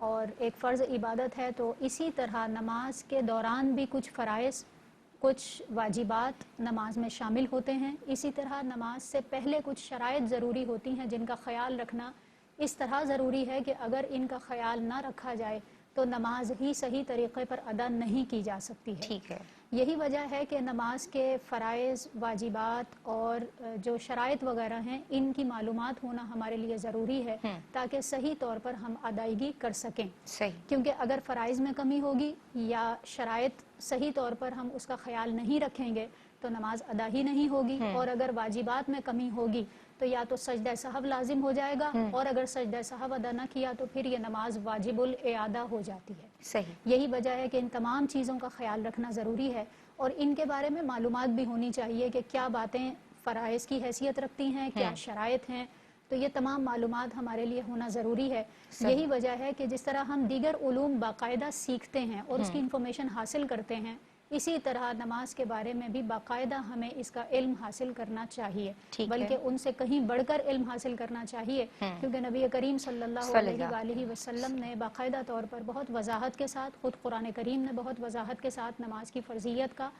اور ایک فرض عبادت ہے، تو اسی طرح نماز کے دوران بھی کچھ فرائض، کچھ واجبات نماز میں شامل ہوتے ہیں۔ اسی طرح نماز سے پہلے کچھ شرائط ضروری ہوتی ہیں جن کا خیال رکھنا اس طرح ضروری ہے کہ اگر ان کا خیال نہ رکھا جائے تو نماز ہی صحیح طریقے پر ادا نہیں کی جا سکتی ہے۔ ٹھیک ہے، یہی وجہ ہے کہ نماز کے فرائض، واجبات اور جو شرائط وغیرہ ہیں ان کی معلومات ہونا ہمارے لیے ضروری ہے تاکہ صحیح طور پر ہم ادائیگی کر سکیں۔ صحیح، کیونکہ اگر فرائض میں کمی ہوگی یا شرائط صحیح طور پر ہم اس کا خیال نہیں رکھیں گے تو نماز ادا ہی نہیں ہوگی، اور اگر واجبات میں کمی ہوگی تو یا تو سجدہ سہو لازم ہو جائے گا، اور اگر سجدہ سہو ادا نہ کیا تو پھر یہ نماز واجب الاعادہ ہو جاتی ہے۔ صحیح، یہی وجہ ہے کہ ان تمام چیزوں کا خیال رکھنا ضروری ہے، اور ان کے بارے میں معلومات بھی ہونی چاہیے کہ کیا باتیں فرائض کی حیثیت رکھتی ہیں، کیا شرائط ہیں، تو یہ تمام معلومات ہمارے لیے ہونا ضروری ہے۔ یہی وجہ ہے کہ جس طرح ہم دیگر علوم باقاعدہ سیکھتے ہیں اور اس کی انفارمیشن حاصل کرتے ہیں، اسی طرح نماز کے بارے میں بھی باقاعدہ ہمیں اس کا علم حاصل کرنا چاہیے، بلکہ ان سے کہیں بڑھ کر علم حاصل کرنا چاہیے، کیونکہ نبی کریم صلی اللہ علیہ وآلہ وسلم نے باقاعدہ طور پر بہت وضاحت کے ساتھ، خود قرآن کریم نے بہت وضاحت کے ساتھ نماز کی فرضیت کا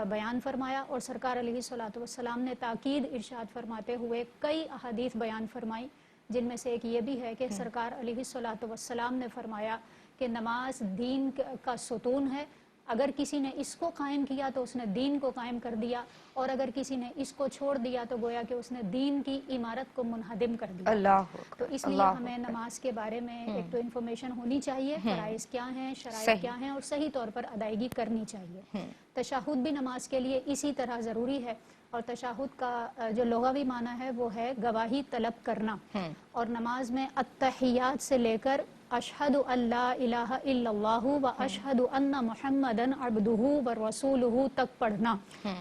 بیان فرمایا، اور سرکار علیہ الصلوۃ والسلام نے تاکید ارشاد فرماتے ہوئے کئی احادیث بیان فرمائی، جن میں سے ایک یہ بھی ہے کہ سرکار علیہ الصلوۃ والسلام نے فرمایا کہ نماز دین کا ستون ہے، اگر کسی نے اس کو قائم کیا تو اس نے دین کو قائم کر دیا، اور اگر کسی نے اس کو چھوڑ دیا تو گویا کہ اس نے دین کی عمارت کو منہدم کر دیا۔ اللہ تو اس لیے ہمیں نماز کے بارے میں ایک تو انفارمیشن ہونی چاہیے، فرائض کیا ہیں، شرائط کیا ہیں، اور صحیح طور پر ادائیگی کرنی چاہیے۔ تشہد بھی نماز کے لیے اسی طرح ضروری ہے، اور تشہد کا جو لغوی معنی ہے وہ ہے گواہی طلب کرنا، اور نماز میں التحیات سے لے کر اشہد ان لا الہ الا اللہ و اشہد ان محمدن عبدہ و رسولہ تک پڑھنا،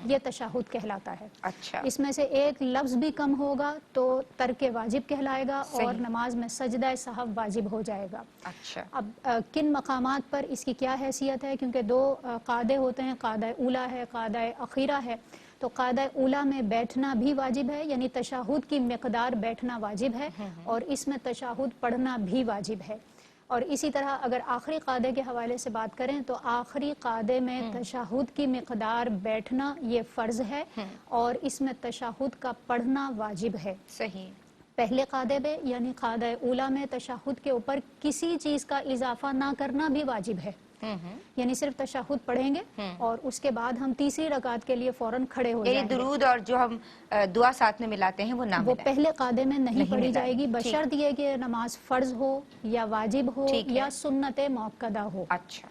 یہ تشہد کہلاتا ہے۔ اچھا، اس میں سے ایک لفظ بھی کم ہوگا تو ترک واجب کہلائے گا، اور نماز میں سجدہ سہو واجب ہو جائے گا۔ اچھا، اب کن مقامات پر اس کی کیا حیثیت ہے، کیونکہ دو قاعدے ہوتے ہیں، قاعدہ اولیٰ ہے، قاعدہ اخیرہ ہے، تو قاعدہ اولیٰ میں بیٹھنا بھی واجب ہے، یعنی تشہد کی مقدار بیٹھنا واجب ہے، اور اس میں تشہد پڑھنا بھی واجب ہے۔ اور اسی طرح اگر آخری قاعدے کے حوالے سے بات کریں تو آخری قاعدے میں تشہد کی مقدار بیٹھنا یہ فرض ہے، اور اس میں تشہد کا پڑھنا واجب ہے۔ صحیح، پہلے قاعدے میں یعنی قاعدہ اولیٰ میں تشہد کے اوپر کسی چیز کا اضافہ نہ کرنا بھی واجب ہے، یعنی صرف تشہد پڑھیں گے اور اس کے بعد ہم تیسری رکعت کے لیے فوراً کھڑے ہو یعنی جائیں گے، درود اور جو ہم دعا ساتھ میں ملاتے ہیں وہ نہ وہ ملائیں۔ پہلے قاعدے میں نہیں پڑھی ملائیں جائے گی، ٹھیک، بشرط یہ کہ نماز فرض ہو یا واجب ہو ٹھیک ہے، یا سنت موقدہ ہو۔ اچھا،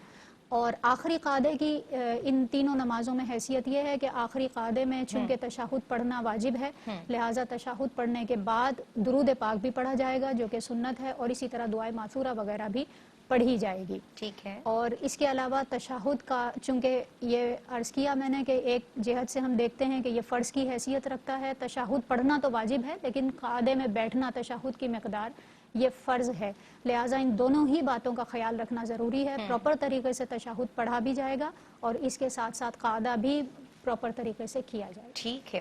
اور آخری قاعدے کی ان تینوں نمازوں میں حیثیت یہ ہے کہ آخری قاعدے میں چونکہ تشہد پڑھنا واجب ہے، لہٰذا تشہد پڑھنے کے بعد درود پاک بھی پڑھا جائے گا جو کہ سنت ہے، اور اسی طرح دعائے ماثورہ وغیرہ بھی پڑھی جائے گی۔ ٹھیک ہے، اور اس کے علاوہ تشہد کا چونکہ یہ عرض کیا میں نے کہ ایک جہت سے ہم دیکھتے ہیں کہ یہ فرض کی حیثیت رکھتا ہے، تشہد پڑھنا تو واجب ہے لیکن قاعدے میں بیٹھنا تشہد کی مقدار یہ فرض ہے، لہٰذا ان دونوں ہی باتوں کا خیال رکھنا ضروری ہے۔ پراپر طریقے سے تشہد پڑھا بھی جائے گا اور اس کے ساتھ ساتھ قاعدہ بھی پراپر طریقے سے کیا جائے گا۔ ٹھیک ہے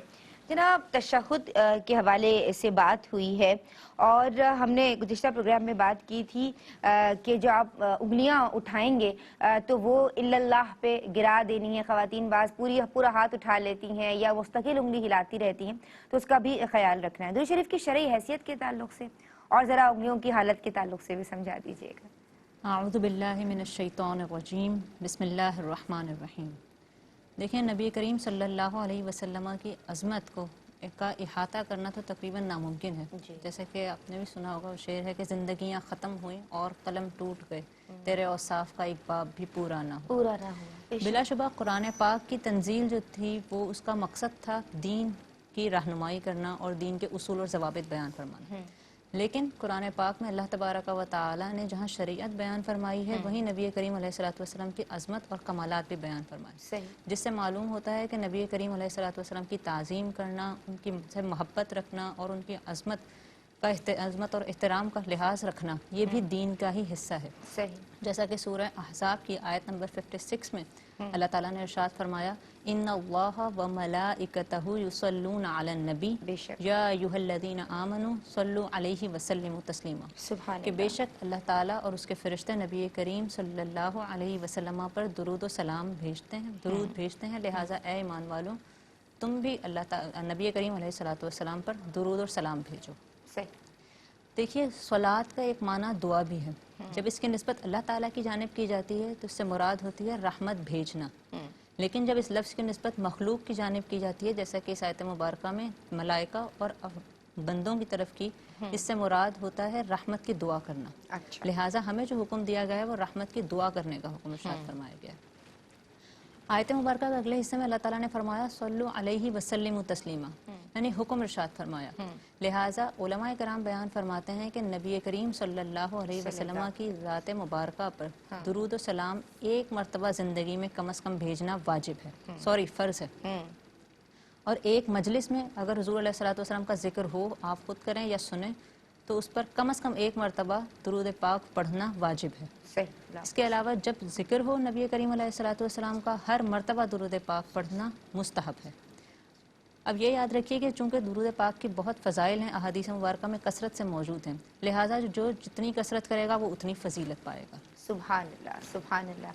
جناب، تشہد کے حوالے سے بات ہوئی ہے، اور ہم نے گزشتہ پروگرام میں بات کی تھی کہ جو آپ انگلیاں اٹھائیں گے تو وہ الا اللہ پہ گرا دینی ہے۔ خواتین بعض پورا ہاتھ اٹھا لیتی ہیں یا مستقل انگلی ہلاتی رہتی ہیں، تو اس کا بھی خیال رکھنا ہے۔ درود شریف کی شرعی حیثیت کے تعلق سے اور ذرا انگلیوں کی حالت کے تعلق سے بھی سمجھا دیجیے گا۔ اعوذ باللہ من الشیطان الرجیم، بسم اللہ الرحمن الرحیم۔ دیکھیں، نبی کریم صلی اللہ علیہ وسلم کی عظمت کا احاطہ کرنا تو تقریباً ناممکن ہے۔ جیسے کہ آپ نے بھی سنا ہوگا، وہ شعر ہے کہ زندگیاں ختم ہوئیں اور قلم ٹوٹ گئے، تیرے اوصاف کا ایک باب بھی پورا نہ ہوا۔ پورا نہ ہوا، بلا شبہ قرآن پاک کی تنزیل جو تھی وہ اس کا مقصد تھا دین کی رہنمائی کرنا اور دین کے اصول اور ضوابط بیان فرمانا، لیکن قرآن پاک میں اللہ تبارک و تعالی نے جہاں شریعت بیان فرمائی ہے وہیں نبی کریم علیہ الصلوۃ والسلام کی عظمت اور کمالات بھی بیان فرمائے، صحیح، جس سے معلوم ہوتا ہے کہ نبی کریم علیہ الصلوۃ والسلام کی تعظیم کرنا، ان کی سے محبت رکھنا اور ان کی عظمت اور احترام کا لحاظ رکھنا یہ بھی دین کا ہی حصہ ہے۔ صحیح، جیسا کہ سورہ احزاب کی آیت نمبر 56 میں اللہ تعالیٰ نے ارشاد فرمایا ان اللہ و ملائکتہ یصلون علی النبی بے شک یا ایھا الذین آمنوا صلوا علیہ وسلموا تسلیما، سبحان کہ اللہ بے شک اللہ تعالیٰ اور اس کے فرشتے نبی کریم صلی اللہ علیہ وسلم پر درود و سلام بھیجتے ہیں، درود بھیجتے ہیں، لہٰذا اے ایمان والوں تم بھی اللہ تعالیٰ نبی کریم علیہ الصلوۃ والسلام پر درود اور سلام بھیجو۔ صحیح دیکھیے صلات کا ایک معنی دعا بھی ہے، جب اس کی نسبت اللہ تعالیٰ کی جانب کی جاتی ہے تو اس سے مراد ہوتی ہے رحمت بھیجنا، لیکن جب اس لفظ کی نسبت مخلوق کی جانب کی جاتی ہے جیسا کہ اس آیت مبارکہ میں ملائکہ اور بندوں کی طرف کی، اس سے مراد ہوتا ہے رحمت کی دعا کرنا، اچھا لہٰذا ہمیں جو حکم دیا گیا ہے وہ رحمت کی دعا کرنے کا حکم ارشاد فرمایا گیا ہے۔ آیت مبارکہ کے اگلے حصے میں اللہ تعالیٰ نے فرمایا صلو علیہ وسلم تسلیما، یعنی حکم ارشاد فرمایا، لہٰذا علماء کرام بیان فرماتے ہیں کہ نبی کریم صلی اللہ علیہ وسلم کی ذات مبارکہ پر درود و سلام ایک مرتبہ زندگی میں کم از کم بھیجنا واجب ہے، فرض ہے، اور ایک مجلس میں اگر حضور علیہ الصلوۃ والسلام کا ذکر ہو، آپ خود کریں یا سنیں، تو اس پر کم از کم ایک مرتبہ درود پاک پڑھنا واجب ہے۔ صحیح اس کے علاوہ جب ذکر ہو نبی کریم علیہ الصلوۃ والسلام کا، ہر مرتبہ درود پاک پڑھنا مستحب ہے۔ اب یہ یاد رکھیے کہ چونکہ درود پاک کی بہت فضائل ہیں، احادیث مبارکہ میں کثرت سے موجود ہیں، لہٰذا جو جتنی کثرت کرے گا وہ اتنی فضیلت پائے گا۔ سبحان اللہ سبحان اللہ۔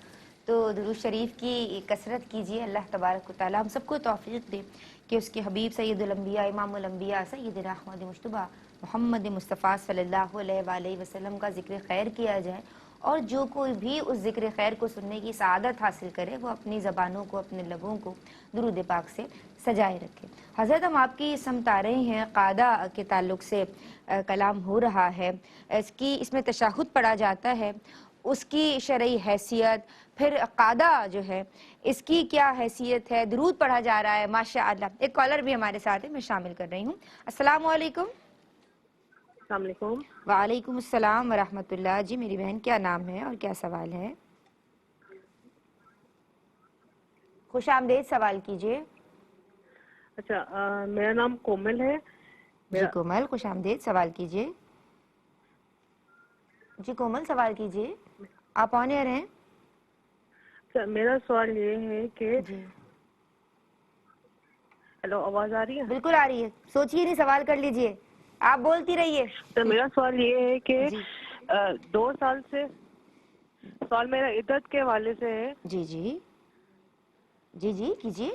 تو درود شریف کی کثرت کیجیے، اللہ تبارک و تعالیٰ ہم سب کو توفیق دے کہ اس کے حبیب سید الانبیاء امام الانبیاء سیدنا احمد مجتبیٰ محمد مصطفیٰ صلی اللہ علیہ وآلہ وسلم کا ذکر خیر کیا جائے، اور جو کوئی بھی اس ذکر خیر کو سننے کی سعادت حاصل کرے وہ اپنی زبانوں کو، اپنے لبوں کو درود پاک سے سجائے رکھے۔ حضرت ہم آپ کی سمت آ رہے ہیں، قادہ کے تعلق سے کلام ہو رہا ہے، اس میں تشہد پڑھا جاتا ہے، اس کی شرعی حیثیت، پھر قادہ جو ہے اس کی کیا حیثیت ہے، درود پڑھا جا رہا ہے، ماشاء اللہ۔ ایک کالر بھی ہمارے ساتھ ہے، میں شامل کر رہی ہوں۔ السلام علیکم۔ السلام علیکم۔ وعلیکم السلام ورحمۃ اللہ۔ جی میری بہن کیا نام ہے اور کیا سوال ہے؟ خوش آمدید، سوال کیجیے۔ اچھا، میرا نام کومل ہے۔ جی کومل، خوش آمدید، سوال کیجیے۔ جی کومل سوال کیجیے، آپ آن ایئر ہیں۔ اچھا، میرا سوال یہ ہے کہ جی ہیلو، آواز آ رہی ہے؟ بالکل آ رہی ہے، سوچیے نہیں، سوال کر لیجیے، آپ بولتی رہیے۔ تو میرا سوال یہ ہے کہ جی 2 سال سے سوال میرا عدت کے حوالے سے ہے۔ جی جی جی جی کیجیے،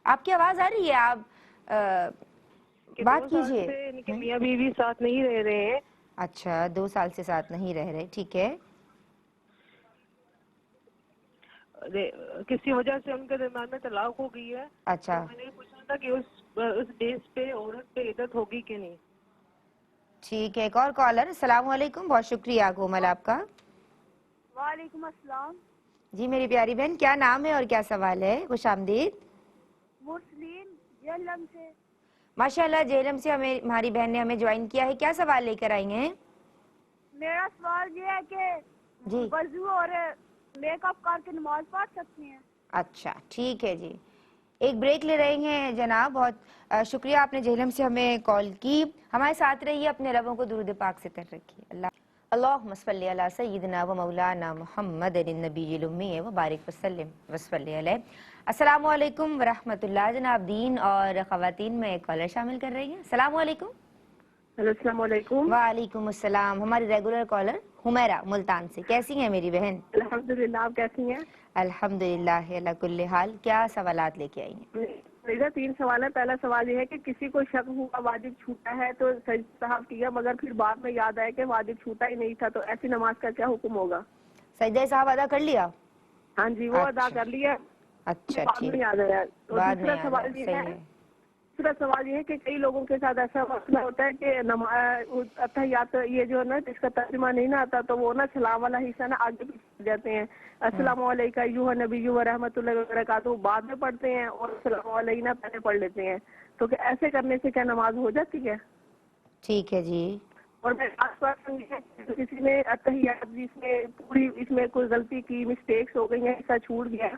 آپ کی آواز آ رہی ہے، آپ کہ بات 2 سال کیجیے۔ سے یعنی کہ میاں بیوی ساتھ نہیں رہ رہے ہیں۔ اچھا، 2 سال سے ساتھ نہیں رہ رہے، ٹھیک ہے۔ کسی وجہ سے ان کے درمیان میں طلاق ہو گئی ہے۔ اچھا میں نے پوچھا تھا کہ اس بیس پہ عورت پہ عدت ہوگی کہ نہیں۔ ٹھیک ہے، ایک اور کالر۔ السلام علیکم، بہت شکریہ کومل آپ کا۔ وعلیکم السلام۔ جی میری پیاری بہن کیا نام ہے اور کیا سوال ہے؟ خوش آمدید۔ مسلم جہلم سے۔ ماشاء اللہ، جہلم سے ہماری بہن نے ہمیں جوائن کیا ہے، کیا سوال لے کر آئی ہیں؟ میرا سوال یہ ہے کہ جی وضو اور میک اپ کر کے نماز پڑھ سکتی ہیں؟ اچھا ٹھیک ہے جی، ایک بریک لے رہے ہیں جناب، بہت شکریہ آپ نے جہلم سے ہمیں کال کی، ہمارے ساتھ رہیے، اپنے لبوں کو درود پاک سے تر رکھیے۔ اللہم صلی علی سیدنا و مولانا محمد النبی الامی و بارک وسلم وصلی علیہ۔ السلام علیکم ورحمۃ اللہ۔ جناب دین اور خواتین میں ایک کالر شامل کر رہی ہیں۔ السلام علیکم۔ ہیلو، السلام علیکم۔ وعلیکم السلام۔ ہماری ریگولر کالر حمیرہ ملتان سے، کیسی ہیں میری بہن؟ الحمدللہ، آپ کیسی ہیں؟ الحمدللہ علی کل حال۔ کیا سوالات لے کے آئی ہیں؟ میرا 3 سوال ہے۔ پہلا سوال یہ ہے کہ کسی کو شک ہوا واجب چھوٹا ہے تو سجدہ صاحب کیا، مگر پھر بعد میں یاد آیا کہ واجب چھوٹا ہی نہیں تھا، تو ایسی نماز کا کیا حکم ہوگا؟ سجدہ صاحب ادا کر لیا؟ ہاں جی، وہ ادا کر لیا، اچھا بعد ٹھیک، میں یاد آیا۔ اور بعد دوسرا میں سوال یہ صحیح ہے، ہے۔ دوسرا سوال یہ ہے کہ کئی لوگوں کے ساتھ ایسا مسئلہ ہوتا ہے کہ اتحیات یہ جو ہے نا جس کا ترجمہ نہیں نہ آتا تو وہ نا سلام والا حصہ نا آگے پیچھے جاتے ہیں، السلام علیکم ایھا النبی و رحمۃ اللہ وبرکاتہ بعد میں پڑھتے ہیں اور السلام علینا پہلے پڑھ لیتے ہیں، تو کہ ایسے کرنے سے کیا نماز ہو جاتی ہے؟ ٹھیک ہے جی۔ اور میں آس پاس کسی نے اتحیات جس میں پوری اس میں کوئی غلطی کی، مسٹیکس ہو گئی ہیں، ایسا چھوٹ گیا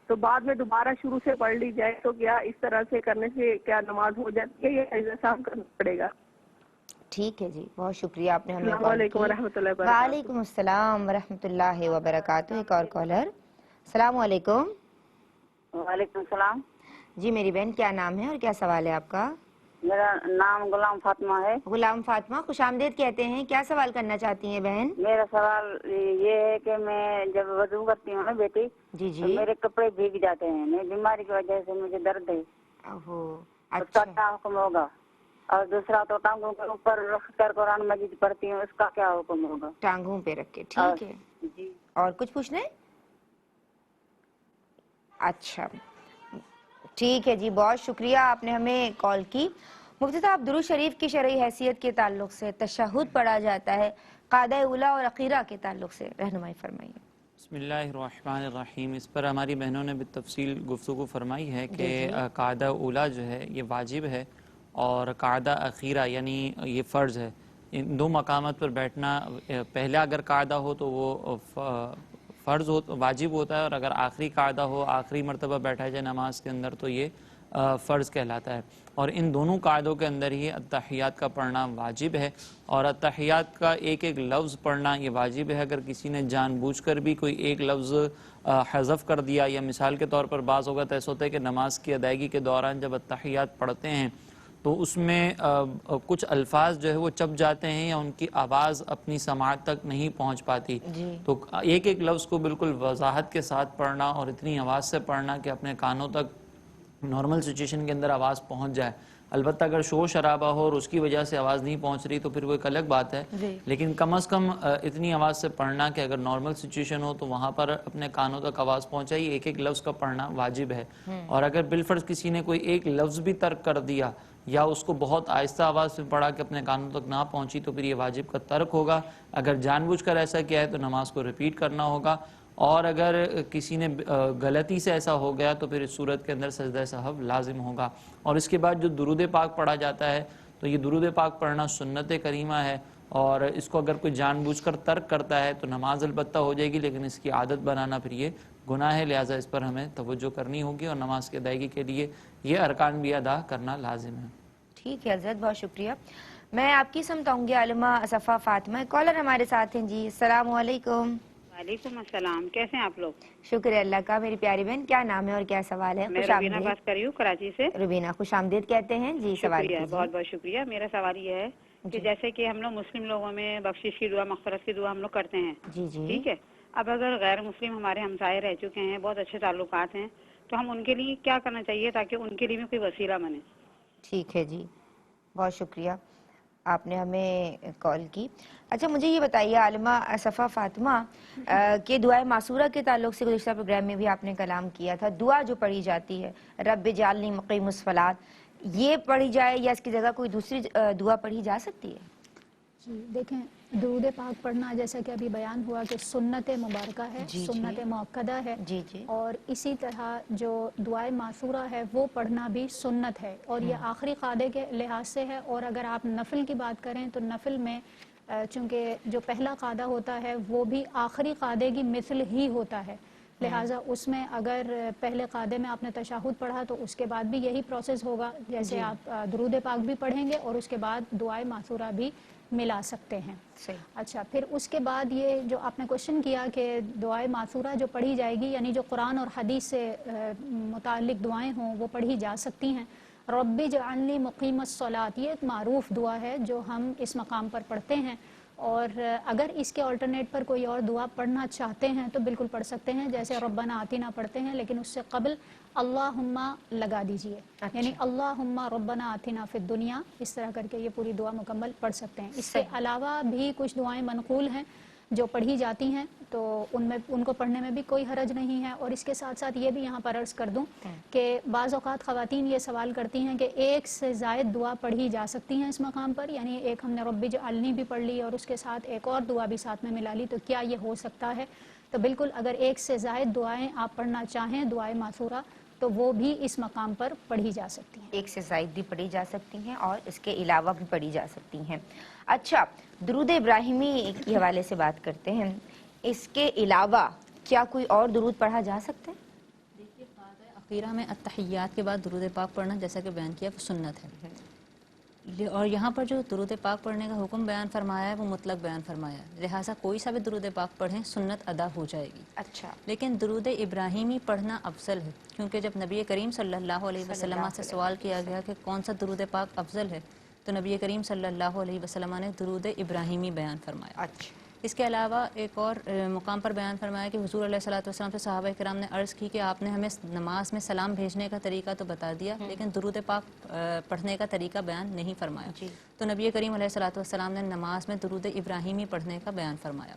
تو بعد میں دوبارہ شروع سے پڑھ لی جائے تو کیا اس طرح سے کرنے سے کیا نماز ہو جاتی ہے یا سجدہ صاحب کرنا پڑے گا؟ ٹھیک ہے جی، بہت شکریہ آپ نے ہمیں السلام کال علیکم کی۔ ورحمۃ اللہ وبرکاتہ۔ وعلیکم السلام ورحمۃ اللہ وبرکاتہ۔ ایک اور کالر۔ السلام علیکم۔ وعلیکم السلام. جی میری بہن کیا نام ہے اور کیا سوال ہے آپ کا؟ میرا نام غلام فاطمہ ہے. غلام فاطمہ، خوش آمدید کہتے ہیں. کیا سوال کرنا چاہتی ہیں بہن؟ میرا سوال یہ ہے کہ میں جب وضو کرتی ہوں نا بیٹی جی تو میرے کپڑے بھیگ جاتے ہیں. میری بیماری کی وجہ سے مجھے درد ہے. اوہو، اس کا اچھا. کیا حکم ہوگا؟ اور دوسرا تو ٹانگوں کے اوپر رکھ کر قرآن مجید پڑھتی ہوں، اس کا کیا حکم ہوگا؟ ٹانگوں پہ رکھ کے، ٹھیک ہے. جی. اور کچھ پوچھنا ہے؟ اچھا ٹھیک ہے جی، بہت شکریہ آپ نے ہمیں کال کی. مفتی صاحب، درود شریف کی شرعی حیثیت کے تعلق سے تشہد پڑھا جاتا ہے، قاعدہ اولیٰ اور اخیرہ کے تعلق سے رہنمائی فرمائیے. بسم اللہ الرحمن الرحیم. اس پر ہماری بہنوں نے بالتفصیل گفتگو فرمائی ہے کہ قاعدہ اولیٰ جو ہے یہ واجب ہے اور قاعدہ اخیرہ یعنی یہ فرض ہے. ان دو مقامات پر بیٹھنا، پہلا اگر قاعدہ ہو تو وہ فرض ہو، واجب ہوتا ہے، اور اگر آخری قاعدہ ہو، آخری مرتبہ بیٹھا جائے نماز کے اندر تو یہ فرض کہلاتا ہے. اور ان دونوں قاعدوں کے اندر ہی التحیات کا پڑھنا واجب ہے، اور التحیات کا ایک ایک لفظ پڑھنا یہ واجب ہے. اگر کسی نے جان بوجھ کر بھی کوئی ایک لفظ حذف کر دیا، یا مثال کے طور پر بعض اوقات ایسا ہوتا ہے کہ نماز کی ادائیگی کے دوران جب التحیات پڑھتے ہیں تو اس میں کچھ الفاظ جو ہے وہ چپ جاتے ہیں یا ان کی آواز اپنی سماعت تک نہیں پہنچ پاتی، تو ایک ایک لفظ کو بالکل وضاحت کے ساتھ پڑھنا اور اتنی آواز سے پڑھنا کہ اپنے کانوں تک نارمل سچویشن کے اندر آواز پہنچ جائے. البتہ اگر شور شرابہ ہو اور اس کی وجہ سے آواز نہیں پہنچ رہی تو پھر وہ ایک الگ بات ہے، لیکن کم از کم اتنی آواز سے پڑھنا کہ اگر نارمل سچویشن ہو تو وہاں پر اپنے کانوں تک آواز پہنچائی. ایک ایک لفظ کا پڑھنا واجب ہے. اور اگر بالفرض کسی نے کوئی ایک لفظ بھی ترک کر دیا یا اس کو بہت آہستہ آواز میں پڑھا کہ اپنے کانوں تک نہ پہنچی تو پھر یہ واجب کا ترک ہوگا. اگر جان بوجھ کر ایسا کیا ہے تو نماز کو ریپیٹ کرنا ہوگا، اور اگر کسی نے غلطی سے ایسا ہو گیا تو پھر اس صورت کے اندر سجدہ سہو لازم ہوگا. اور اس کے بعد جو درود پاک پڑھا جاتا ہے تو یہ درود پاک پڑھنا سنت کریمہ ہے، اور اس کو اگر کوئی جان بوجھ کر ترک کرتا ہے تو نماز البتہ ہو جائے گی، لیکن اس کی عادت بنانا پھر یہ گناہ ہے. لہٰذا اس پر ہمیں توجہ کرنی ہوگی اور نماز کی ادائیگی کے لیے یہ ارکان بھی ادا کرنا لازم ہے. ٹھیک ہے حضرت، بہت شکریہ. میں آپ کی سمت آؤں گی عالمہ صفا فاطمہ. کالر ہمارے ساتھ ہیں جی. السلام علیکم. وعلیکم السلام. کیسے ہیں آپ لوگ؟ شکر اللہ کا. میری پیاری بہن کیا نام ہے اور کیا سوال ہے؟ میں خوش روبینہ آمدید. بات کر رہی ہوں کراچی سے. روبینہ خوش آمدید کہتے ہیں جی. سوال شکریہ، کیجیے. بہت بہت شکریہ. میرا سوال یہ ہے کہ جیسے کہ ہم لوگ مسلم لوگوں میں بخشش کی دعا، مغفرت کی دعا ہم لوگ کرتے ہیں، ٹھیک ہے. اب اگر غیر مسلم ہمارے ہمسائے رہ چکے ہیں، بہت اچھے تعلقات ہیں، تو ہم ان کے لیے کیا کرنا چاہیے تاکہ ان کے لیے بھی کوئی وسیلہ بنے؟ ٹھیک ہے جی، بہت شکریہ آپ نے ہمیں کال کی. اچھا مجھے یہ بتائیے عالمہ صفا فاطمہ کہ دعائے معصورہ کے تعلق سے گزشتہ پروگرام میں بھی آپ نے کلام کیا تھا. دعا جو پڑھی جاتی ہے رب جعلنی مقیم الصلاۃ، یہ پڑھی جائے یا اس کی جگہ کوئی دوسری دعا پڑھی جا سکتی ہے؟ جی دیکھیں، درود پاک پڑھنا جیسا کہ ابھی بیان ہوا کہ سنت مبارکہ ہے، سنت مؤکدہ ہے، اور اسی طرح جو دعائے معصورہ ہے وہ پڑھنا بھی سنت ہے، اور یہ آخری قاعدے کے لحاظ سے ہے. اور اگر آپ نفل کی بات کریں تو نفل میں چونکہ جو پہلا قاعدہ ہوتا ہے وہ بھی آخری قاعدے کی مثل ہی ہوتا ہے، لہٰذا اس میں اگر پہلے قاعدے میں آپ نے تشہد پڑھا تو اس کے بعد بھی یہی پروسیس ہوگا، جیسے آپ درود پاک بھی پڑھیں گے اور اس کے بعد دعائے معصورہ بھی ملا سکتے ہیں. اچھا، پھر اس کے بعد یہ جو آپ نے کوشچن کیا کہ دعائے معصورہ جو پڑھی جائے گی یعنی جو قرآن اور حدیث سے متعلق دعائیں ہوں وہ پڑھی جا سکتی ہیں. رب اجعلنی مقیم الصلاۃ یہ ایک معروف دعا ہے جو ہم اس مقام پر پڑھتے ہیں، اور اگر اس کے آلٹرنیٹ پر کوئی اور دعا پڑھنا چاہتے ہیں تو بالکل پڑھ سکتے ہیں، جیسے ربنا آتنا پڑھتے ہیں لیکن اس سے قبل اللہم لگا دیجئے، یعنی اللہم ربنا آتنا فی الدنیا، اس طرح کر کے یہ پوری دعا مکمل پڑھ سکتے ہیں. اس سے علاوہ بھی کچھ دعائیں منقول ہیں جو پڑھی جاتی ہیں تو ان کو پڑھنے میں بھی کوئی حرج نہیں ہے. اور اس کے ساتھ ساتھ یہ بھی یہاں پر عرض کر دوں کہ بعض اوقات خواتین یہ سوال کرتی ہیں کہ ایک سے زائد دعا پڑھی جا سکتی ہیں اس مقام پر، یعنی ایک ہم نے رب اجعلنی بھی پڑھ لی اور اس کے ساتھ ایک اور دعا بھی ساتھ میں ملا لی، تو کیا یہ ہو سکتا ہے؟ تو بالکل، اگر ایک سے زائد دعائیں آپ پڑھنا چاہیں دعائے معصورہ تو وہ بھی اس مقام پر پڑھی جا سکتی ہیں. ایک سے زائد بھی پڑھی جا سکتی ہیں اور اس کے علاوہ بھی پڑھی جا سکتی ہیں. اچھا، درود ابراہیمی کے حوالے سے بات کرتے ہیں. اس کے علاوہ کیا کوئی اور درود پڑھا جا سکتا ہے؟ دیکھیے، قاعدہ اخیرہ میں التحیات کے بعد درود پاک پڑھنا جیسا کہ بیان کیا وہ سنت ہے، اور یہاں پر جو درود پاک پڑھنے کا حکم بیان فرمایا ہے وہ مطلق بیان فرمایا ہے، لہٰذا کوئی سا بھی درود پاک پڑھیں سنت ادا ہو جائے گی۔ اچھا، لیکن درود ابراہیمی پڑھنا افضل ہے، کیونکہ جب نبی کریم صلی اللہ علیہ وسلم سے سوال کیا گیا کہ کون سا درود پاک افضل ہے تو نبی کریم صلی اللہ علیہ وسلم نے درود ابراہیمی بیان فرمایا۔ اچھا، اس کے علاوہ ایک اور مقام پر بیان فرمایا کہ حضور علیہ الصلوۃ والسلام سے صحابہ کرام نے عرض کی کہ آپ نے ہمیں نماز میں سلام بھیجنے کا طریقہ تو بتا دیا لیکن درود پاک پڑھنے کا طریقہ بیان نہیں فرمایا، تو نبی کریم علیہ الصلوۃ والسلام نے نماز میں درود ابراہیمی پڑھنے کا بیان فرمایا۔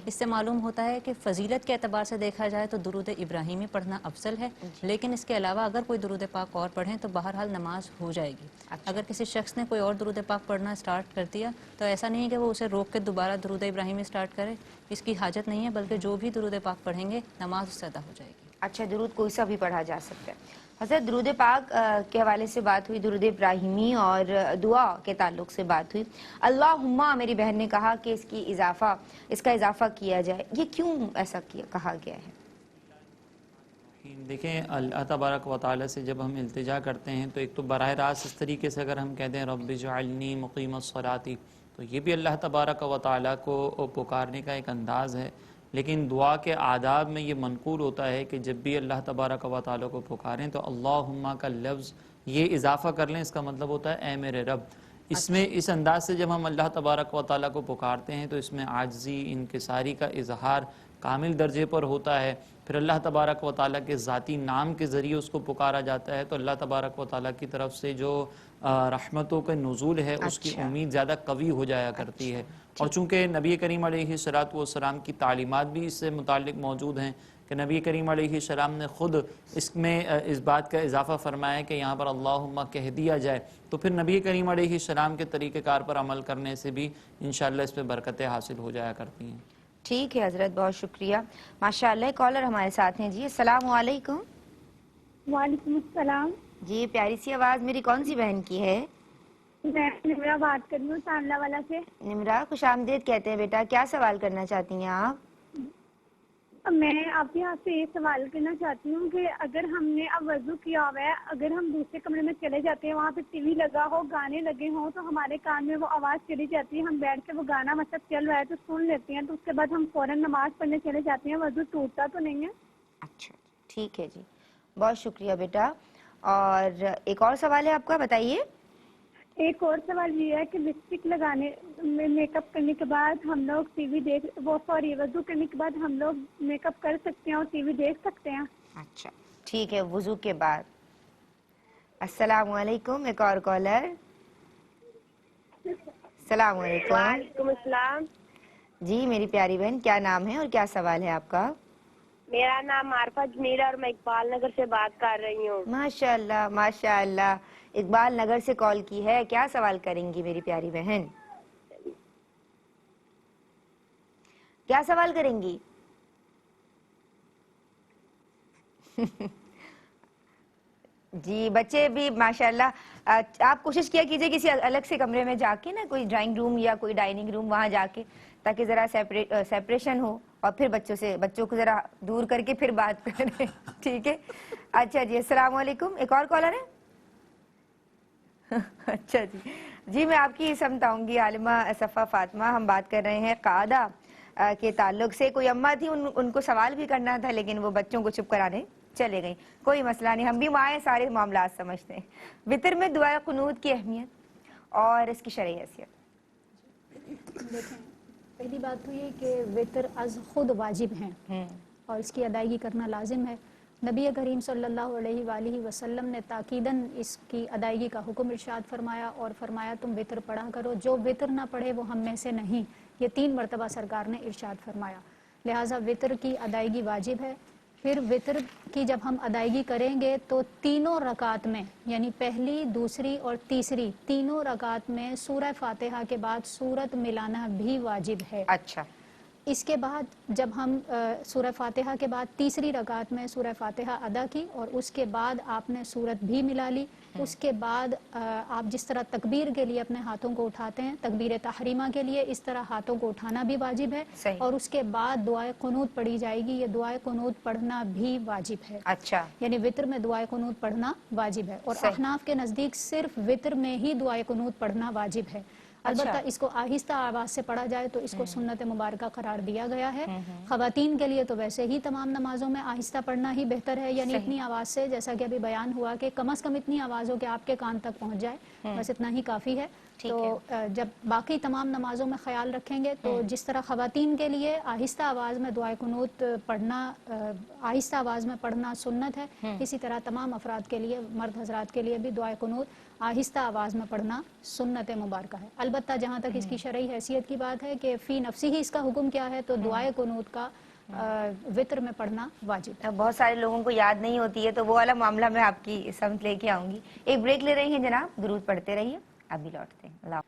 اس سے معلوم ہوتا ہے کہ فضیلت کے اعتبار سے دیکھا جائے تو درود ابراہیمی پڑھنا افضل ہے، لیکن اس کے علاوہ اگر کوئی درود پاک اور پڑھیں تو بہرحال نماز ہو جائے گی۔ اگر کسی شخص نے کوئی اور درود پاک پڑھنا سٹارٹ کر دیا تو ایسا نہیں ہے کہ وہ اسے روک کے دوبارہ درود ابراہیمی سٹارٹ کرے، اس کی حاجت نہیں ہے، بلکہ جو بھی درود پاک پڑھیں گے نماز اس سے ادا ہو جائے گی۔ اچھا، درود کوئی سا بھی پڑھا جا سکتا ہے۔ حضرت درود پاک کے حوالے سے بات ہوئی، درود ابراہیمی اور دعا کے تعلق سے بات ہوئی۔ اللہم، میری بہن نے کہا کہ اس کا اضافہ کیا جائے، یہ کیوں ایسا کہا گیا ہے؟ دیکھیں اللہ تبارک و تعالیٰ سے جب ہم التجا کرتے ہیں تو ایک تو براہ راست اس طریقے سے اگر ہم کہتے ہیں رب اجعلنی مقیم الصلاۃ، تو یہ بھی اللہ تبارک و تعالیٰ کو پکارنے کا ایک انداز ہے، لیکن دعا کے آداب میں یہ منقول ہوتا ہے کہ جب بھی اللہ تبارک و تعالیٰ کو پکاریں تو اللہم کا لفظ یہ اضافہ کر لیں، اس کا مطلب ہوتا ہے اے میرے رب۔ اس میں اس انداز سے جب ہم اللہ تبارک و تعالیٰ کو پکارتے ہیں تو اس میں عاجزی، انکساری کا اظہار کامل درجے پر ہوتا ہے۔ پھر اللہ تبارک و تعالیٰ کے ذاتی نام کے ذریعے اس کو پکارا جاتا ہے، تو اللہ تبارک و تعالیٰ کی طرف سے جو رحمتوں کے نزول ہے اس کی امید زیادہ قوی ہو جایا کرتی ہے۔ اور چونکہ نبی کریم علیہ الصلوۃ والسلام کی تعلیمات بھی اس سے متعلق موجود ہیں کہ نبی کریم علیہ السلام نے خود اس میں اس بات کا اضافہ فرمایا ہے کہ یہاں پر اللہم کہہ دیا جائے، تو پھر نبی کریم علیہ السلام کے طریقہ کار پر عمل کرنے سے بھی انشاءاللہ اس پہ برکتیں حاصل ہو جایا کرتی ہیں۔ ٹھیک ہے حضرت، بہت شکریہ، ماشاءاللہ۔ کالر ہمارے ساتھ ہیں جی، السلام علیکم۔ وعلیکم السلام۔ جی، پیاری سی آواز میری کون سی بہن کی ہے؟ میں نمرہ بات کر رہی ہوں سانلا والا سے۔ نمرہ، خوش آمدید کہتے ہیں بیٹا، کیا سوال کرنا چاہتی ہیں آپ؟ میں آپ کے یہاں سے یہ سوال کرنا چاہتی ہوں کہ اگر ہم نے اب وضو کیا ہوا ہے، اگر ہم دوسرے کمرے میں چلے جاتے ہیں، وہاں پہ ٹی وی لگا ہو، گانے لگے ہوں، تو ہمارے کان میں وہ آواز چلی جاتی ہے، ہم بیٹھ کے وہ گانا مطلب چل رہا ہے تو سن لیتے ہیں، تو اس کے بعد ہم فوراً نماز پڑھنے چلے جاتے ہیں، وضو ٹوٹتا تو نہیں ہے؟ اچھا، ٹھیک ہے جی، بہت شکریہ بیٹا۔ اور ایک اور سوال ہے آپ کا، بتائیے۔ ایک اور سوال یہ ہے کہ لپسٹک لگانے میک اپ کرنے کے بعد ہم لوگ ٹی وی وضو کرنے کے بعد ہم لوگ میک اپ کر سکتے ہیں اور ٹی وی دیکھ سکتے ہیں؟ اچھا، ٹھیک ہے، وضو کے بعد۔ السلام علیکم، ایک اور کالر۔ السلام علیکم۔ وعلیکم السلام۔ جی میری پیاری بہن، کیا نام ہے اور کیا سوال ہے آپ کا؟ میرا نام عارفہ جمیل اور میں اقبال نگر سے بات کر رہی ہوں۔ ماشاء اللہ ماشاء اللہ، اقبال نگر سے کال کی ہے، کیا سوال کریں گی میری پیاری بہن؟ کیا سوال کریں گی؟ جی بچے بھی ماشاءاللہ، آپ کوشش کیا کیجئے کسی الگ سے کمرے میں جا کے نا، کوئی ڈرائنگ روم یا کوئی ڈائننگ روم، وہاں جا کے، تاکہ ذرا سیپریشن ہو اور پھر بچوں کو ذرا دور کر کے پھر بات کریں، ٹھیک ہے؟ اچھا جی، السلام علیکم، ایک اور کالر ہے؟ اچھا جی، میں آپ کی سمجھاؤں گی عالمہ صفا فاطمہ، ہم بات کر رہے ہیں قاعدہ کے تعلق سے۔ کوئی اماں تھی، ان کو سوال بھی کرنا تھا لیکن وہ بچوں کو چپ کرانے چلے گئیں، کوئی مسئلہ نہیں، ہم بھی مائیں سارے معاملات سمجھتے ہیں۔ وطر میں دعائے قنوت کی اہمیت اور اس کی شرعی حیثیت۔ دیکھیں، پہلی بات تو یہ کہ وطر از خود واجب ہیں اور اس کی ادائیگی کرنا لازم ہے۔ نبی کریم صلی اللہ علیہ وآلہ وسلم نے تاکیداً اس کی ادائیگی کا حکم ارشاد فرمایا اور فرمایا تم وطر پڑھا کرو، جو وطر نہ پڑھے وہ ہم میں سے نہیں، یہ 3 مرتبہ سرکار نے ارشاد فرمایا، لہٰذا وطر کی ادائیگی واجب ہے۔ پھر وطر کی جب ہم ادائیگی کریں گے تو تینوں رکعت میں، یعنی پہلی، دوسری اور تیسری، تینوں رکعت میں سورہ فاتحہ کے بعد سورت ملانا بھی واجب ہے۔ اچھا، اس کے بعد جب ہم سورہ فاتحہ کے بعد تیسری رکعت میں سورہ فاتحہ ادا کی اور اس کے بعد آپ نے سورت بھی ملا لی. اس کے بعد آپ جس طرح تکبیر کے لیے اپنے ہاتھوں کو اٹھاتے ہیں تکبیر تحریمہ کے لیے اس طرح ہاتھوں کو اٹھانا بھی واجب ہے. اور اس کے بعد دعائے قنوت پڑھی جائے گی. یہ دعائے قنوت پڑھنا بھی واجب ہے. اچھا, یعنی وطر میں دعائے قنوت پڑھنا واجب ہے. اور احناف کے نزدیک صرف وطر میں ہی دعائے قنوت پڑھنا واجب ہے. البتہ اس کو آہستہ آواز سے پڑھا جائے تو اس کو سنت مبارکہ قرار دیا گیا ہے. خواتین کے لیے تو ویسے ہی تمام نمازوں میں آہستہ پڑھنا ہی بہتر ہے. یعنی اتنی آواز سے, جیسا کہ ابھی بیان ہوا کہ کم از کم اتنی آواز ہو کہ آپ کے کان تک پہنچ جائے, بس اتنا ہی کافی ہے. تو جب باقی تمام نمازوں میں خیال رکھیں گے تو جس طرح خواتین کے لیے آہستہ آواز میں دعائے قنوت پڑھنا آہستہ آواز میں پڑھنا سنت ہے, اسی طرح تمام افراد کے لیے, مرد حضرات کے لیے بھی دعائے قنوت آہستہ آواز میں پڑھنا سنت مبارکہ ہے. البتہ جہاں تک اس کی شرعی حیثیت کی بات ہے کہ فی نفسی ہی اس کا حکم کیا ہے, تو دعائے قنوت کا وطر میں پڑھنا واجب ہے. بہت سارے لوگوں کو یاد نہیں ہوتی ہے تو وہ والا معاملہ میں آپ کی سمجھ لے کے آؤں گی. ایک بریک لے رہی ہیں جناب, درود پڑھتے رہیے, ابھی لوٹتے ہیں. اللہ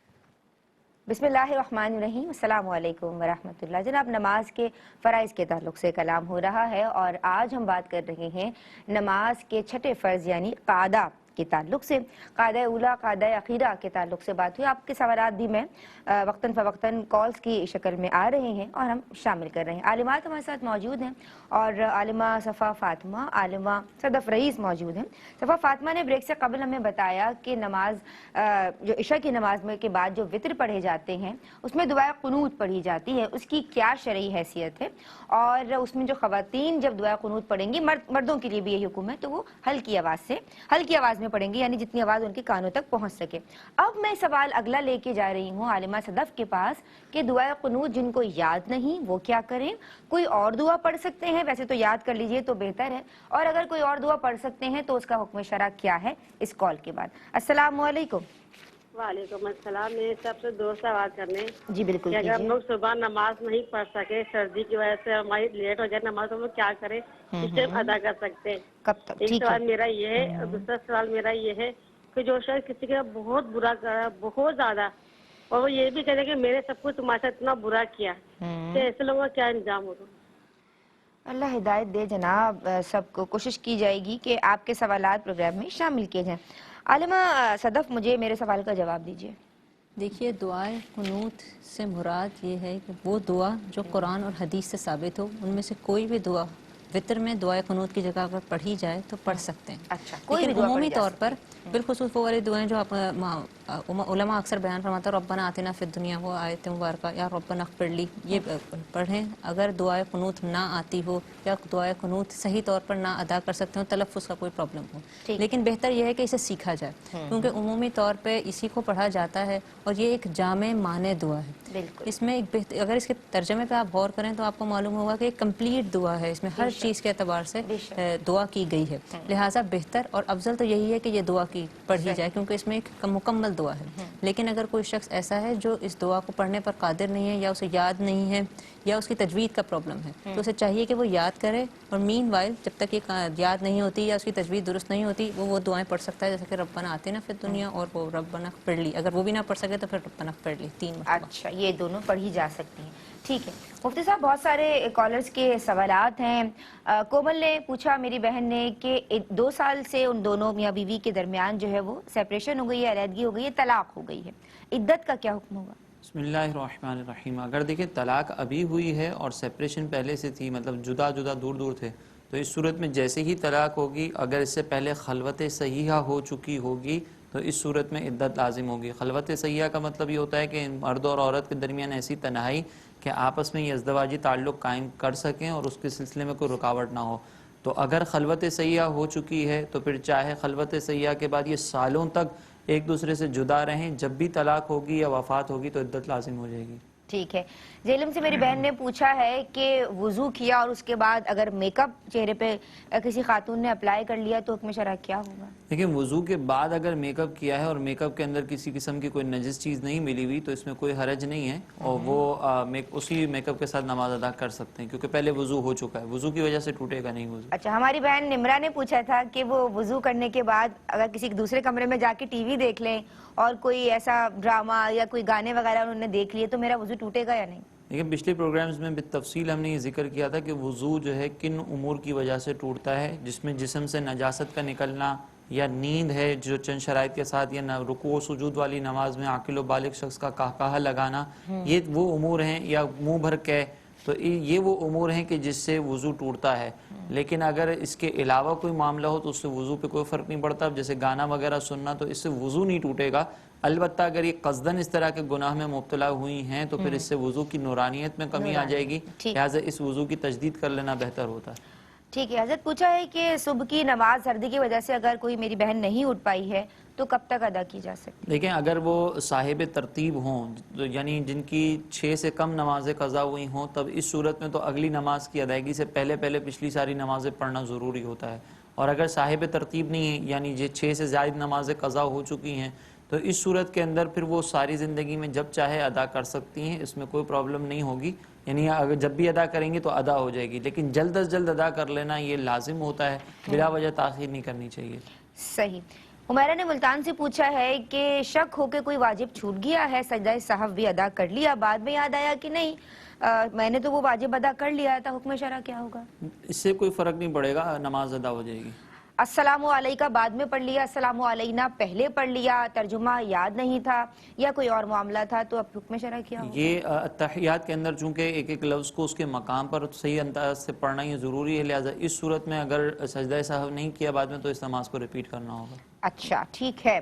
بسم اللہ الرحمن الرحیم. السلام علیکم ورحمۃ اللہ. جناب نماز کے فرائض کے تعلق سے کلام ہو رہا ہے اور آج ہم بات کر رہے ہیں نماز کے چھٹے فرض یعنی قاعدہ کے تعلق سے. قاعدہ اولا, قاعدہ اخیرہ کے تعلق سے بات ہوئی. آپ کے سوالات بھی میں وقتاً فوقتاً کالز کی شکل میں آ رہے ہیں اور ہم شامل کر رہے ہیں. عالمات ہمارے ساتھ موجود ہیں اور عالمہ صفا فاطمہ, عالمہ صدف رئیس موجود ہیں. صفا فاطمہ نے بریک سے قبل ہمیں بتایا کہ نماز جو عشاء کی نماز میں کے بعد جو وطر پڑھے جاتے ہیں اس میں دعائے قنوت پڑھی جاتی ہے, اس کی کیا شرعی حیثیت ہے, اور اس میں جو خواتین جب دعائے قنوت پڑھیں گی, مردوں کے لیے بھی یہی حکم ہے, تو وہ ہلکی آواز میں پڑھیں گے, یعنی جتنی آواز ان کے کانوں تک پہنچ سکے. اب میں سوال اگلا لے کے جا رہی ہوں عالمہ صدف کے پاس کہ دعائے قنوت جن کو یاد نہیں وہ کیا کریں؟ کوئی اور دعا پڑھ سکتے ہیں؟ ویسے تو یاد کر لیجئے تو بہتر ہے, اور اگر کوئی اور دعا پڑھ سکتے ہیں تو اس کا حکم شرع کیا ہے؟ اس کال کے بعد. السلام علیکم. وعلیکم السلام. میرے سب سے دو سوال کرنے. جی بالکل. اگر ہم لوگ صبح نماز نہیں پڑھ سکے, سردی کی وجہ سے ہماری لیٹ ہو جائے نماز, تو ہم لوگ کیا کریں, اس ٹائم ادا کر سکتے ہیں؟ کب تک؟ ایک سوال میرا یہ ہے. اور دوسرا سوال میرا یہ ہے کہ جو شخص کسی کا بہت برا کرا, بہت زیادہ, اور وہ یہ بھی کہے کہ میرے سب کو تمہارے ساتھ اتنا برا کیا, تو ایسے لوگوں کا کیا انجام ہوگا؟ اللہ ہدایت دے جناب. سب کو کوشش کی جائے گی کہ آپ کے سوالات پروگرام میں شامل کیے جائیں. عالمہ صدف مجھے میرے سوال کا جواب دیجیے. دیکھیے دعائے قنوت سے مراد یہ ہے کہ وہ دعا جو قرآن اور حدیث سے ثابت ہو, ان میں سے کوئی بھی دعا وطر میں دعائے قنوت کی جگہ اگر پڑھی جائے تو پڑھ سکتے ہیں. اچھا, کوئی بھی لیکن عمومی طور پر بالخصوص وہ والی دعائیں جو آپ علماء اکثر بیان فرماتے ہیں, ربنا آتنا فی الدنیا, وہ آیت مبارکہ, یا ربنا اغفر لی, یہ پڑھیں. اگر دعائے قنوت نہ آتی ہو یا دعائے قنوت صحیح طور پر نہ ادا کر سکتے ہو, تلفظ کا کوئی پرابلم ہو, لیکن بہتر یہ ہے کہ اسے سیکھا جائے, کیونکہ عمومی طور پہ اسی کو پڑھا جاتا ہے اور یہ ایک جامع معنی دعا ہے. اس میں ایک اگر اس کے ترجمے پہ آپ غور کریں تو آپ کو معلوم ہوگا کہ ایک کمپلیٹ دعا ہے, اس میں ہر چیز کے اعتبار سے دعا کی گئی ہے. لہٰذا بہتر اور افضل تو یہی ہے کہ یہ دعا کی پڑھی جائے, کیونکہ اس میں ایک مکمل دعا ہے. لیکن اگر کوئی شخص ایسا ہے جو اس دعا کو پڑھنے پر قادر نہیں ہے, یا اسے یاد نہیں ہے, یا اس کی تجوید کا پرابلم ہے, تو اسے چاہیے کہ وہ یاد کرے, اور مین وائل جب تک یہ یاد نہیں ہوتی یا اس کی تجوید درست نہیں ہوتی وہ دعائیں پڑھ سکتا ہے, جیسے کہ ربنا آتنا فی الدنیا اور وہ ربنا اغفر لی. اگر وہ بھی نہ پڑھ سکے تو پھر ربنا اغفر لی 3 مرتبہ. اچھا, یہ دونوں پڑھی جا سکتی ہیں. ٹھیک ہے مفتی صاحب, بہت سارے کالرز کے سوالات ہیں. کومل نے پوچھا میری بہن نے کہ 2 سال سے ان دونوں میاں بیوی کے درمیان جو ہے وہ سیپریشن ہو گئی ہے, علیحدگی ہو گئی ہے, طلاق ہو گئی ہے, عدت کا کیا حکم ہوگا؟ بسم اللہ الرحمن الرحیم. اگر دیکھیں طلاق ابھی ہوئی ہے اور سیپریشن پہلے سے تھی, مطلب جدا جدا دور دور تھے, تو اس صورت میں جیسے ہی طلاق ہوگی, اگر اس سے پہلے خلوت صحیحہ ہو چکی ہوگی تو اس صورت میں عدت لازم ہوگی. خلوت صحیحہ کا مطلب یہ ہوتا ہے کہ مرد اور عورت کے درمیان ایسی تنہائی کہ آپس میں یہ ازدواجی تعلق قائم کر سکیں اور اس کے سلسلے میں کوئی رکاوٹ نہ ہو. تو اگر خلوت صحیحہ ہو چکی ہے تو پھر چاہے خلوت صحیحہ کے بعد یہ سالوں تک ایک دوسرے سے جدا رہیں, جب بھی طلاق ہوگی یا وفات ہوگی تو عدت لازم ہو جائے گی. ٹھیک ہے. جیلم سے میری بہن نے پوچھا ہے کہ وضو کیا اور اس کے بعد اگر میک اپ چہرے پہ کسی خاتون نے اپلائی کر لیا تو حکم شرع کیا ہوگا؟ دیکھیں وضو کے بعد اگر میک اپ کیا ہے اور میک اپ کے اندر کسی قسم کی کوئی نجس چیز نہیں ملی ہوئی تو اس میں کوئی حرج نہیں ہے, اور وہ اسی میک اپ کے ساتھ نماز ادا کر سکتے ہیں, کیونکہ پہلے وضو ہو چکا ہے, وضو کی وجہ سے ٹوٹے گا نہیں وضو. اچھا, ہماری بہن نمرہ نے پوچھا تھا کہ وہ وضو کرنے کے بعد اگر کسی دوسرے کمرے میں جا کے ٹی وی دیکھ لیں اور کوئی ایسا ڈرامہ یا کوئی گانے وغیرہ انہوں نے دیکھ لیے تو میرا وضو ٹوٹے گا یا نہیں؟ لیکن پچھلے پروگرامز میں بالتفصیل ہم نے یہ ذکر کیا تھا کہ وضو جو ہے کن امور کی وجہ سے ٹوٹتا ہے، جس میں جسم سے نجاست کا نکلنا، یا نیند ہے جو چند شرائط کے ساتھ، یا رکوع و سجود والی نماز میں عاقل و بالغ شخص کا قہقہہ لگانا، یہ وہ امور ہیں، یا منہ بھر کے، تو یہ وہ امور ہیں کہ جس سے وضو ٹوٹتا ہے۔ لیکن اگر اس کے علاوہ کوئی معاملہ ہو تو اس سے وضو پہ کوئی فرق نہیں پڑتا، جیسے گانا وغیرہ سننا، تو اس سے وضو نہیں ٹوٹے گا۔ البتہ اگر یہ قصداً اس طرح کے گناہ میں مبتلا ہوئی ہیں تو پھر اس سے وضو کی نورانیت میں کمی آ جائے گی، لہٰذا اس وضو کی تجدید کر لینا بہتر ہوتا ہے۔ ٹھیک ہے، حضرت پوچھا ہے کہ صبح کی نماز سردی کی وجہ سے اگر کوئی میری بہن نہیں اٹھ پائی ہے تو کب تک ادا کی جا سکتی ہے؟ دیکھیں، اگر وہ صاحب ترتیب ہوں، یعنی جن کی 6 سے کم نمازیں قضا ہوئی ہوں، تب اس صورت میں تو اگلی نماز کی ادائیگی سے پہلے پچھلی ساری نمازیں پڑھنا ضروری ہوتا ہے۔ اور اگر صاحب ترتیب نہیں ہے، یعنی یہ 6 سے زائد نمازیں قضا ہو چکی ہیں، تو اس صورت کے اندر پھر وہ ساری زندگی میں جب چاہے ادا کر سکتی ہیں، اس میں کوئی پرابلم نہیں ہوگی، یعنی اگر جب بھی ادا کریں گی تو ادا ہو جائے گی، لیکن جلد از جلد ادا کر لینا یہ لازم ہوتا ہے، بلا وجہ تاخیر نہیں کرنی چاہیے۔ صحیح۔ عمیرہ نے ملتان سے پوچھا ہے کہ شک ہو کے کوئی واجب چھوٹ گیا ہے، سجدہ سہو بھی ادا کر لیا، بعد میں یاد آیا کہ نہیں میں نے تو وہ واجب ادا کر لیا تھا، حکم شرع کیا ہوگا؟ اس سے کوئی فرق نہیں پڑے گا، نماز ادا ہو جائے گی۔ السلام علیکہ بعد میں پڑھ لیا، السلام علینا پہلے پڑھ لیا، ترجمہ یاد نہیں تھا یا کوئی اور معاملہ تھا، تو اب حکم شرع کیا ہوگا؟ یہ تحیات کے اندر چونکہ ایک ایک لفظ کو اس کے مقام پر صحیح انداز سے پڑھنا یہ ضروری ہے، لہٰذا اس صورت میں اگر سجدہ سہو نہیں کیا بعد میں تو اس نماز کو ریپیٹ کرنا ہوگا۔ اچھا ٹھیک ہے۔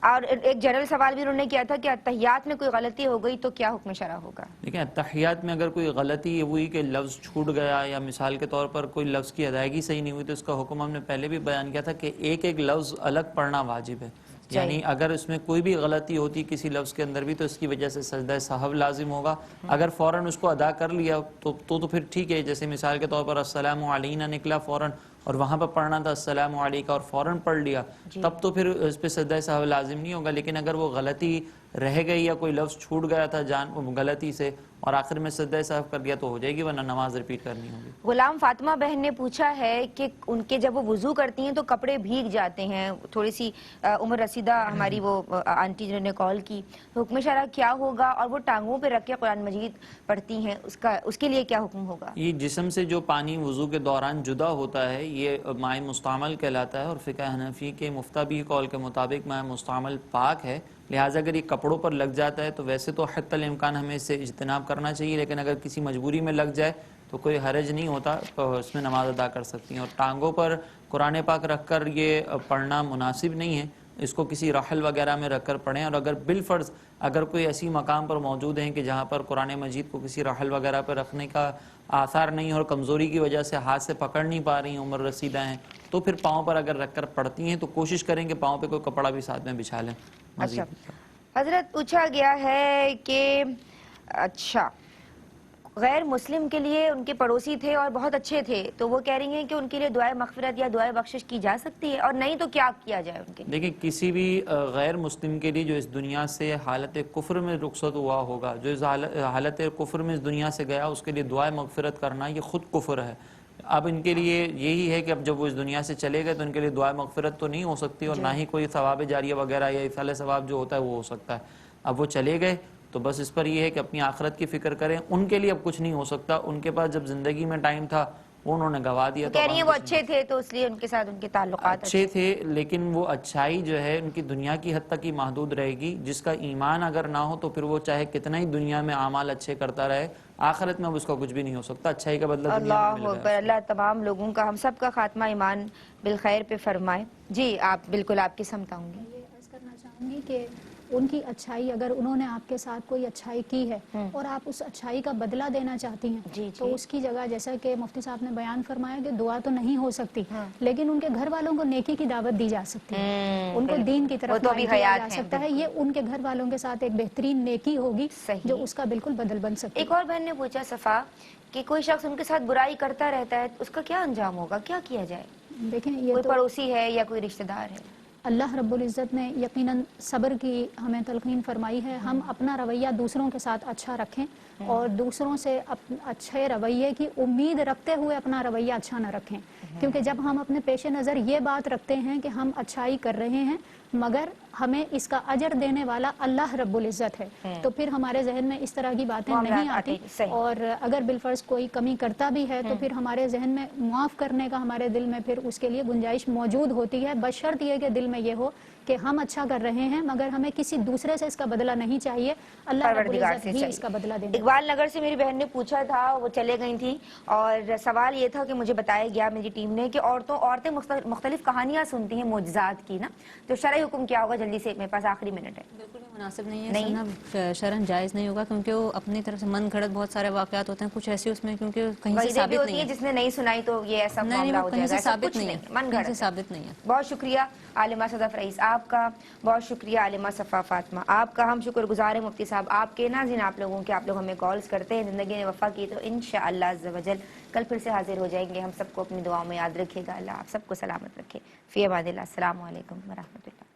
اور ایک جنرل سوال بھی انہوں نے کیا تھا کہ اتحیات میں کوئی غلطی ہو گئی تو کیا حکم شرع ہوگا؟ دیکھیں، اتحیات میں اگر کوئی غلطی یہ ہوئی کہ لفظ چھوٹ گیا، یا مثال کے طور پر کوئی لفظ کی ادائیگی صحیح نہیں ہوئی، تو اس کا حکم ہم نے پہلے بھی بیان کیا تھا کہ ایک ایک لفظ الگ پڑھنا واجب ہے، یعنی اگر اس میں کوئی بھی غلطی ہوتی کسی لفظ کے اندر بھی تو اس کی وجہ سے سجدہ سہو لازم ہوگا۔ اگر فوراً اس کو ادا کر لیا تو پھر ٹھیک ہے، جیسے مثال کے طور پر السلام علینا نکلا فوراً اور وہاں پر پڑھنا تھا السلام علیکہ اور فوراً پڑھ لیا، تب تو پھر اس پہ سجدہ سہو لازم نہیں ہوگا۔ لیکن اگر وہ غلطی رہ گئی یا کوئی لفظ چھوٹ گیا تھا غلطی سے اور آخر میں سجدہ سہو کر دیا تو ہو جائے گی، ورنہ نماز ریپیٹ کرنی ہوگی۔ غلام فاطمہ بہن نے پوچھا ہے کہ ان کے جب وہ وضو کرتی ہیں تو کپڑے بھیگ جاتے ہیں، تھوڑی سی عمر رسیدہ ہماری وہ آنٹی جنہوں نے کال کی، حکم شرع کیا ہوگا؟ اور وہ ٹانگوں پہ رکھ کے قرآن مجید پڑھتی ہیں، اس کے لیے کیا حکم ہوگا؟ یہ جسم سے جو پانی وضو کے دوران جدا ہوتا ہے یہ مائع مستعمل کہلاتا ہے، اور فقہ حنفی کے مفتابی قول کے مطابق مائع مستعمل پاک ہے، لہٰذا اگر یہ کپڑوں پر لگ جاتا ہے تو ویسے تو حتی الامکان ہمیں اس سے اجتناب کرنا چاہیے، لیکن اگر کسی مجبوری میں لگ جائے تو کوئی حرج نہیں ہوتا، اس میں نماز ادا کر سکتی ہیں۔ اور ٹانگوں پر قرآن پاک رکھ کر یہ پڑھنا مناسب نہیں ہے، اس کو کسی رحل وغیرہ میں رکھ کر پڑھیں، اور اگر بالفرض اگر کوئی ایسی مقام پر موجود ہیں کہ جہاں پر قرآن مجید کو کسی رحل وغیرہ پر رکھنے کا آثار نہیں اور کمزوری کی وجہ سے ہاتھ سے پکڑ نہیں پا رہی ہیں، عمر رسیدہ ہیں، تو پھر پاؤں پر اگر رکھ کر پڑھتی ہیں تو کوشش کریں کہ پاؤں پہ کوئی کپڑا بھی ساتھ میں بچھا لیں۔ اچھا حضرت پوچھا گیا ہے کہ اچھا غیر مسلم کے لیے ان کے پڑوسی تھے اور بہت اچھے تھے، تو وہ کہہ رہی ہیں کہ ان کے لیے دعائے مغفرت یا دعائے بخشش کی جا سکتی ہے، اور نہیں تو کیا کیا جائے ان کے لیے؟ دیکھیں، کسی بھی غیر مسلم کے لیے جو اس دنیا سے حالت کفر میں رخصت ہوا ہوگا، جو اس حالت کفر میں اس دنیا سے گیا، اس کے لیے دعائے مغفرت کرنا یہ خود کفر ہے۔ اب ان کے لیے یہی ہے کہ اب جب وہ اس دنیا سے چلے گئے تو ان کے لیے دعائے مغفرت تو نہیں ہو سکتی، اور نہ ہی کوئی ثواب جاریہ وغیرہ یا ایصال ثواب جو ہوتا ہے وہ ہو سکتا ہے۔ اب وہ چلے گئے تو بس اس پر یہ ہے کہ اپنی آخرت کی فکر کریں، ان کے لیے اب کچھ نہیں ہو سکتا، ان کے پاس جب زندگی میں ٹائم تھا وہ انہوں نے گوا دیا۔ کہہ رہی ہیں وہ اچھے تھے تو اس لیے ان کے ساتھ ان کے تعلقات اچھے تھے، لیکن وہ اچھائی جو ہے ان کی دنیا کی حد تک ہی محدود رہے گی، جس کا ایمان اگر نہ ہو تو پھر وہ چاہے کتنا ہی دنیا میں اعمال اچھے کرتا رہے، آخرت میں اب اس کا کچھ بھی نہیں ہو سکتا، اچھائی کا بدلہ دنیا میں مل گیا۔ اللہ اللہ تمام لوگوں کا، ہم سب کا خاتمہ ایمان بالخیر پہ فرمائے۔ جی آپ بالکل آپ کی سمت آؤں گی۔ یہ عرض کرنا چاہوں گی کہ ان کی اچھائی، اگر انہوں نے آپ کے ساتھ کوئی اچھائی کی ہے اور آپ اس اچھائی کا بدلہ دینا چاہتی ہیں تو اس کی جگہ جیسا کہ مفتی صاحب نے بیان فرمایا کہ دعا تو نہیں ہو سکتی، لیکن ان کے گھر والوں کو نیکی کی دعوت دی جا سکتی ہے، ان کو دین کی طرف مائل کیا جا سکتا ہے، یہ ان کے گھر والوں کے ساتھ ایک بہترین نیکی ہوگی جو اس کا بالکل بدل بن سکتی ہے۔ ایک اور بہن نے پوچھا صفا کہ کوئی شخص ان کے ساتھ برائی کرتا رہتا ہے، اس کا کیا انجام ہوگا، کیا کیا جائے؟ دیکھیں یہ کوئی پڑوسی ہے یا کوئی رشتہ دار ہے؟ اللہ رب العزت نے یقیناً صبر کی ہمیں تلقین فرمائی ہے. ہم اپنا رویہ دوسروں کے ساتھ اچھا رکھیں اور دوسروں سے اچھے رویے کی امید رکھتے ہوئے اپنا رویہ اچھا نہ رکھیں, کیونکہ جب ہم اپنے پیش نظر یہ بات رکھتے ہیں کہ ہم اچھائی کر رہے ہیں مگر ہمیں اس کا اجر دینے والا اللہ رب العزت ہے, تو پھر ہمارے ذہن میں اس طرح کی باتیں نہیں آتی. اور اگر بالفرض کوئی کمی کرتا بھی ہے تو پھر ہمارے ذہن میں معاف کرنے کا ہمارے دل میں پھر اس کے لیے گنجائش موجود ہوتی ہے, بشرط یہ کہ دل میں یہ ہو کہ ہم اچھا کر رہے ہیں مگر ہمیں کسی دوسرے سے اس کا بدلہ نہیں چاہیے, اللہ رب العزت ہی اس کا بدلہ دے. اقبال نگر سے میری بہن نے پوچھا تھا, وہ چلے گئی تھی, اور سوال یہ تھا کہ مجھے بتایا گیا میری ٹیم نے کہ عورتیں مختلف کہانیاں سنتی ہیں معجزات کی نا, تو شرعی حکم کیا ہوگا؟ جلدی سے, میرے پاس آخری منٹ ہے. بالکل مناسب نہیں ہے سننا, شرعاً جائز نہیں ہوگا, کیونکہ وہ اپنی طرف سے من گھڑت بہت سارے واقعات ہوتے ہیں, کچھ ایسے اس میں کیونکہ کہیں سے ثابت نہیں ہے. جس نے نہیں سنائی تو یہ ایسا معاملہ ہو جائے گا, ثابت نہیں ہے, من گھڑت ثابت نہیں ہے. بہت شکریہ عالمہ صدف رئیس آپ کا, بہت شکریہ عالمہ صفا فاطمہ آپ کا, ہم شکر گزار ہیں مفتی صاحب آپ کے, ناظرین آپ لوگوں کے, آپ لوگ ہمیں کالز کرتے ہیں. زندگی نے وفا کی تو انشاءاللہ عز و جل کل پھر سے حاضر ہو جائیں گے. ہم سب کو اپنی دعاؤں میں یاد رکھیے گا, اللہ آپ سب کو سلامت رکھے. فی امان اللہ, السلام علیکم ورحمۃ اللہ.